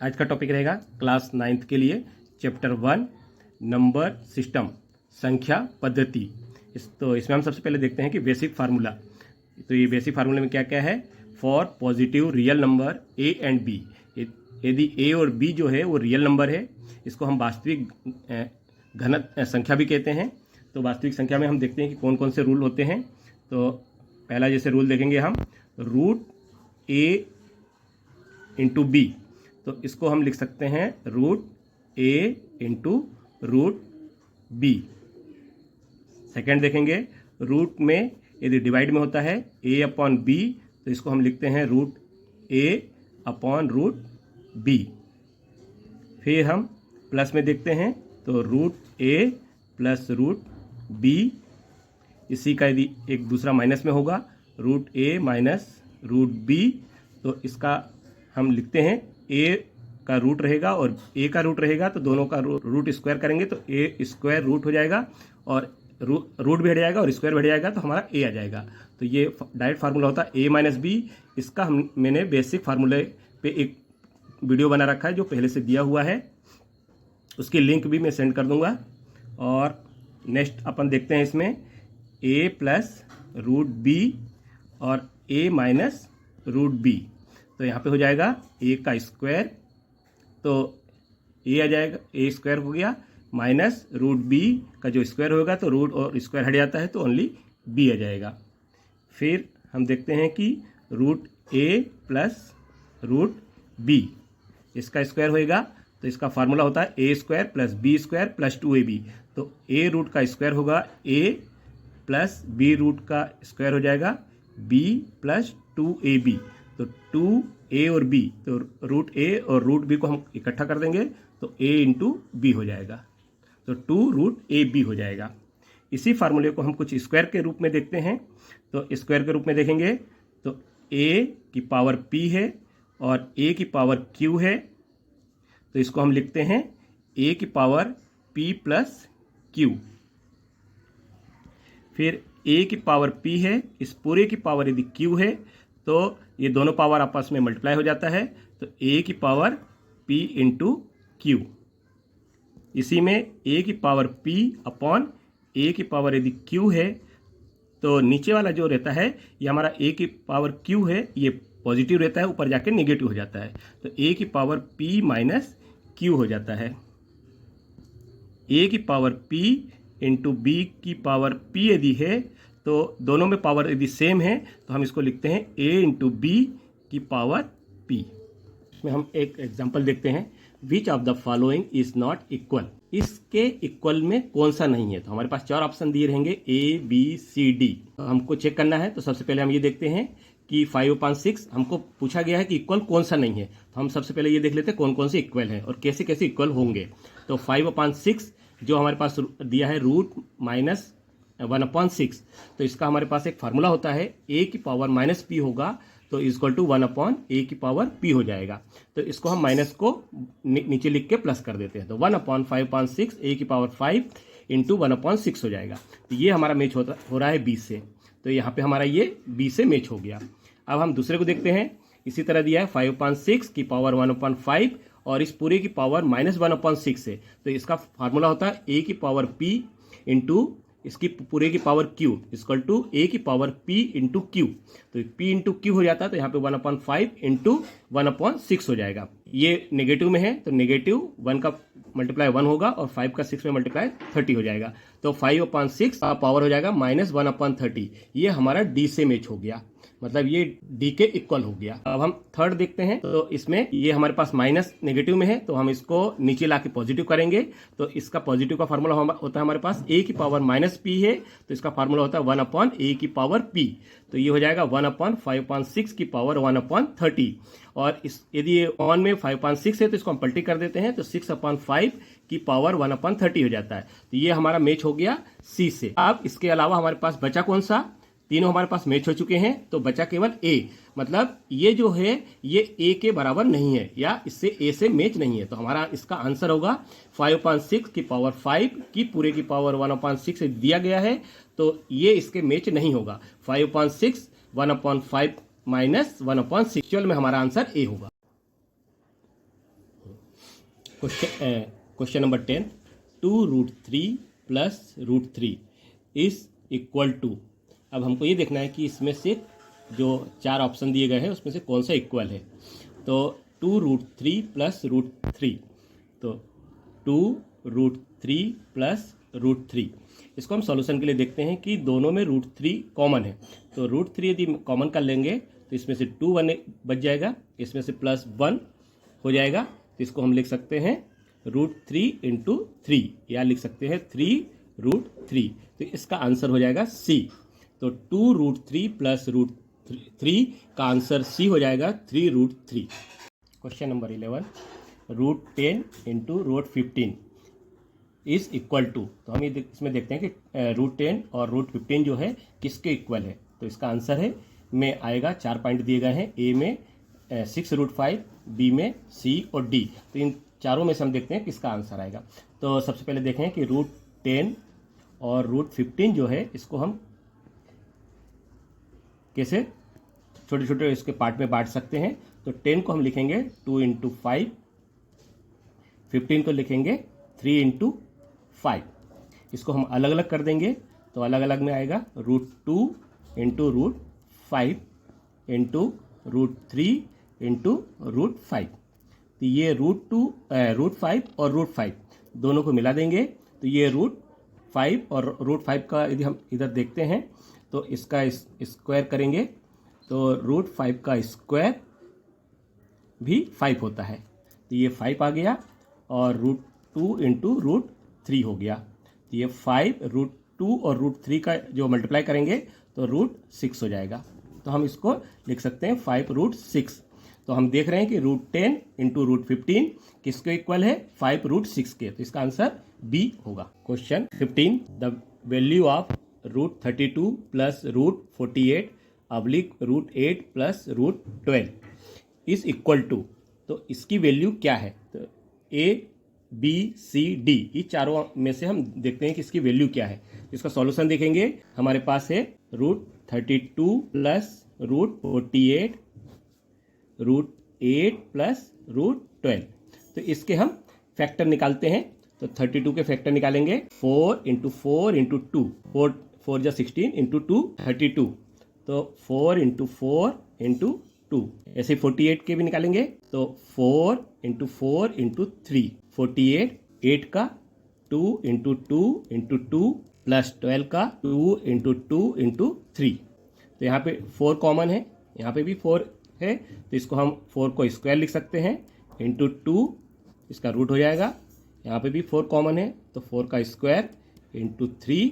आज का टॉपिक रहेगा क्लास 9th के लिए चैप्टर 1 नंबर सिस्टम संख्या पद्धति। इसमें हम सबसे पहले देखते हैं कि बेसिक फार्मूला। तो ये बेसिक फार्मूले में क्या क्या है। For positive real number a and b, यदि ए और बी जो है वो रियल नंबर है, इसको हम वास्तविक घन संख्या भी कहते हैं। तो वास्तविक संख्या में हम देखते हैं कि कौन कौन से रूल होते हैं। तो पहला जैसे रूल देखेंगे हम, रूट ए इंटू बी, तो इसको हम लिख सकते हैं रूट ए इंटू रूट बी। सेकेंड देखेंगे, रूट में यदि डिवाइड में होता है ए अपॉन बी, तो इसको हम लिखते हैं रूट ए अपॉन रूट बी। फिर हम प्लस में देखते हैं तो root A plus root B. इसी का यदि एक दूसरा माइनस में होगा रूट ए माइनस रूट बी, तो इसका हम लिखते हैं ए का रूट रहेगा और ए का रूट रहेगा, तो दोनों का रूट स्क्वायर करेंगे तो ए स्क्वायर रूट हो जाएगा और रूट भी हट जाएगा और स्क्वायर भी हट जाएगा, तो हमारा ए आ जाएगा। तो ये डायरेक्ट फार्मूला होता है ए माइनस बी। इसका मैंने बेसिक फार्मूले पे एक वीडियो बना रखा है जो पहले से दिया हुआ है, उसकी लिंक भी मैं सेंड कर दूंगा। और नेक्स्ट अपन देखते हैं इसमें ए प्लस रूट बी और ए माइनस रूट बी। तो यहाँ पे हो जाएगा ए का स्क्वायर, तो ए आ जाएगा, ए स्क्वायर हो गया, माइनस रूट बी का जो स्क्वायर होगा तो रूट और स्क्वायर हट जाता है तो ओनली बी आ जाएगा। फिर हम देखते हैं कि root A plus root B, इसका स्क्वायर होएगा, तो इसका फार्मूला होता है A square plus B square plus 2ab। तो ए रूट का स्क्वायर होगा ए प्लस बी रूट का स्क्वायर हो जाएगा बी प्लस 2ab। तो 2a और b, तो रूट ए और रूट बी को हम इकट्ठा कर देंगे तो a इंटू बी हो जाएगा, तो 2 रूट ए बी हो जाएगा। इसी फार्मूले को हम कुछ स्क्वायर के रूप में देखते हैं। तो स्क्वायर के रूप में देखेंगे तो a की पावर p है और a की पावर q है, तो इसको हम लिखते हैं a की पावर p प्लस q। फिर a की पावर p है, इस पूरे की पावर यदि q है तो ये दोनों पावर आपस में मल्टीप्लाई हो जाता है, तो a की पावर p इंटू क्यू। इसी में a की पावर p अपॉन a की पावर यदि q है, तो नीचे वाला जो रहता है ये हमारा a की पावर q है, ये पॉजिटिव रहता है, ऊपर जाके नेगेटिव हो जाता है, तो a की पावर p माइनस q हो जाता है। a की पावर p इंटू b की पावर p यदि है, तो दोनों में पावर यदि सेम है तो हम इसको लिखते हैं a इंटू बी की पावर p। इसमें हम एक एग्जांपल देखते हैं, which of the following is not equal, इसके इक्वल में कौन सा नहीं है। तो हमारे पास 4 ऑप्शन दिए रहेंगे ए बी सी डी, तो हमको चेक करना है। तो सबसे पहले हम ये देखते हैं कि 5/6 हमको पूछा गया है कि इक्वल कौन सा नहीं है, तो हम सबसे पहले ये देख लेते हैं कौन कौन से इक्वल है और कैसे कैसे इक्वल होंगे। तो 5/6 जो हमारे पास दिया है रूट माइनस 1/6, तो इसका हमारे पास एक फार्मूला होता है a की पावर माइनस p होगा, तो इक्वल टू 1/a की पावर p हो जाएगा। तो इसको हम माइनस को नीचे लिख के प्लस कर देते हैं, तो 1/5/6 a की पावर 5 इंटू 1/6 हो जाएगा। तो ये हमारा मैच हो रहा है b से, तो यहाँ पे हमारा ये b से मैच हो गया। अब हम दूसरे को देखते हैं, इसी तरह दिया है 5/6 की पावर 1/5 और इस पूरे की पावर माइनस 1/6 है, तो इसका फार्मूला होता है a की पावर p इंटू इसकी पूरे की power q equal to a की पावर p इंटू क्यू। तो p इंटू क्यू हो जाता है, तो यहाँ पे 1/5 इंटू 1/6 हो जाएगा। ये नेगेटिव में है तो नेगेटिव 1 का मल्टीप्लाई 1 होगा और 5 का 6 में मल्टीप्लाई 30 हो जाएगा, तो 5/6 का पावर हो जाएगा माइनस 1/30। ये हमारा d से मैच हो गया, मतलब ये d के इक्वल हो गया। अब हम थर्ड देखते हैं, तो इसमें ये हमारे पास माइनस नेगेटिव में है, तो हम इसको नीचे लाके पॉजिटिव करेंगे। तो इसका पॉजिटिव का फार्मूला होता है हमारे पास a की पावर माइनस p है, तो इसका फार्मूला होता है 1/a की पावर p। तो ये हो जाएगा 1/5/6 की पावर 1/30। और इस यदि ये ऑन में 5/6 है तो इसको हम पलटी कर देते हैं, तो 6/5 की पावर 1/30 हो जाता है। तो ये हमारा मैच हो गया सी से। अब इसके अलावा हमारे पास बचा कौन सा, तीनों हमारे पास मैच हो चुके हैं, तो बचा केवल ए, मतलब ये जो है ये ए के बराबर नहीं है या इससे ए से मैच नहीं है। तो हमारा इसका आंसर होगा 5/6 की पावर 5 की पूरे की पावर 1/6 दिया गया है, तो ये इसके मैच नहीं होगा। 5/6 1/5 माइनस 1/6 में हमारा आंसर ए होगा। Question number 10, 2√3 plus √3 is equal to. अब हमको ये देखना है कि इसमें से जो 4 ऑप्शन दिए गए हैं उसमें से कौन सा इक्वल है। तो 2√3 प्लस √3, तो 2√3 प्लस √3, इसको हम सॉल्यूशन के लिए देखते हैं कि दोनों में √3 कॉमन है। तो √3 यदि कॉमन कर लेंगे तो इसमें से 2 बच जाएगा, इसमें से +1 हो जाएगा। तो इसको हम लिख सकते हैं √3 × 3, या लिख सकते हैं 3√3। तो इसका आंसर हो जाएगा C। तो 2√3 प्लस √3 का आंसर C हो जाएगा 3√3। Question number 11, √10 × √15 is equal to. तो हम ये इसमें देखते हैं कि √10 और √15 जो है किसके इक्वल है। तो इसका आंसर है में आएगा, 4 पॉइंट दिए गए हैं, ए में 6√5, बी में C और D। तो इन चारों में से हम देखते हैं किसका आंसर आएगा। तो सबसे पहले देखें कि √10 और √15 जो है इसको हम कैसे छोटे छोटे इसके पार्ट में बांट सकते हैं। तो 10 को हम लिखेंगे 2 × 5, 15 को लिखेंगे 3 × 5। इसको हम अलग अलग कर देंगे तो अलग अलग में आएगा √2 × √5 × √3 × √5। तो ये √5 और √5 दोनों को मिला देंगे तो ये √5 और √5 का यदि हम इधर देखते हैं तो इसका स्क्वायर करेंगे तो √5 का स्क्वायर भी 5 होता है। तो ये 5 आ गया और √2 × √3 हो गया। तो ये 5 √2 और √3 का जो मल्टीप्लाई करेंगे तो √6 हो जाएगा। तो हम इसको लिख सकते हैं 5√6। तो हम देख रहे हैं कि √10 × √15 किसके इक्वल है, 5√6 के। तो इसका आंसर B होगा। Question 15, the value of √32 plus √48 oblique √8 plus √12 is equal to. तो इसकी वैल्यू क्या है। तो A, B, C, D ये चारों में से हम देखते हैं कि इसकी वैल्यू क्या है। इसका सॉल्यूशन देखेंगे, हमारे पास है √32 प्लस √48 √8 प्लस √12। तो इसके हम फैक्टर निकालते हैं। तो 32 के फैक्टर निकालेंगे 4 × 4 × 2, 4 जा 16 × 2 32। तो 4 × 4 × 2। ऐसे 48 के भी निकालेंगे तो 4 × 4 × 3 48, 8 का 2 × 2 × 2 प्लस 12 का 2 × 2 × 3। तो यहाँ पे 4 कॉमन है, यहाँ पे भी 4 है, तो इसको हम 4 को स्क्वायर लिख सकते हैं × 2, इसका रूट हो जाएगा। यहाँ पे भी 4 कॉमन है तो 4 का स्क्वायर × 3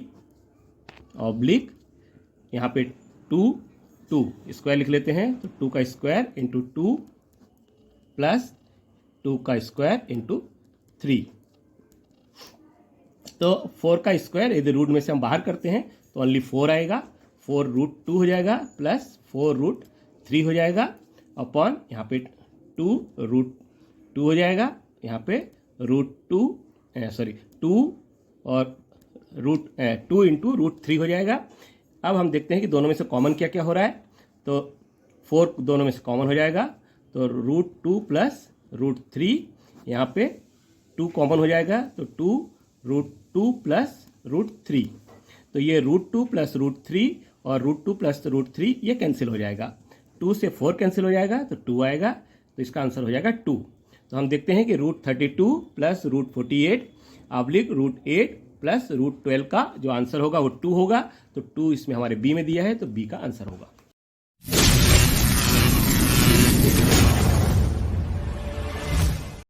ऑब्लिक यहाँ पे 2 स्क्वायर लिख लेते हैं तो 2 का स्क्वायर × 2 प्लस 2 का स्क्वायर × 3। तो 4 का स्क्वायर यदि रूट में से हम बाहर करते हैं तो ओनली 4 आएगा, 4√2 हो जाएगा प्लस 4√3 हो जाएगा अपॉन यहाँ पे 2√2 हो जाएगा, यहाँ पे √2 और √2 × √3 हो जाएगा। अब हम देखते हैं कि दोनों में से कॉमन क्या क्या हो रहा है। तो 4 दोनों में से कॉमन हो जाएगा तो √2 प्लस √3, यहाँ पे 2 कॉमन हो जाएगा तो 2√2 प्लस √3। तो ये √2 प्लस √3 और √2 प्लस √3 ये कैंसिल हो जाएगा। 2 से 4 कैंसिल हो जाएगा तो 2 आएगा, तो इसका आंसर हो जाएगा 2। तो हम देखते हैं कि √32 प्लस √48 ऑब्लिक √8 प्लस √12 का जो आंसर होगा वो 2 होगा। तो 2 इसमें हमारे बी में दिया है तो बी का आंसर होगा।